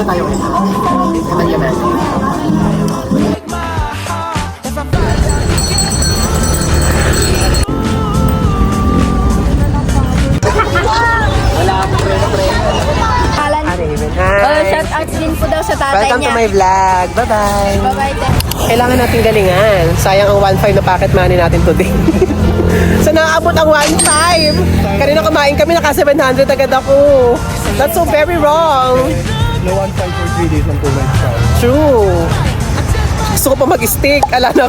tayo ulit. Ito naman. Shout out din po daw sa tatay Welcome niya. to my vlog. Bye-bye. Bye-bye din. Kailangan natin galingan. Sayang ang 1.5 na pocket money natin today. So nakaabot ang 1.5. Kanina kumain kami, naka 700 agad ako. That's so very wrong. No 1.5 for 3 days ng 2 months siya. True. Gusto ko pa mag-stick. Ala na.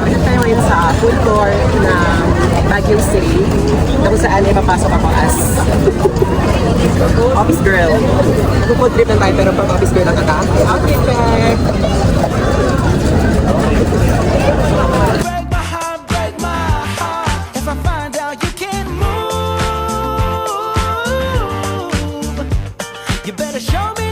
Dito tayo ngayon sa food court ng Baguio City na kung saan ay papasok ako as office girl. Mag-food trip lang tayo pero pag office girl lang ata. Outfit check! You better show me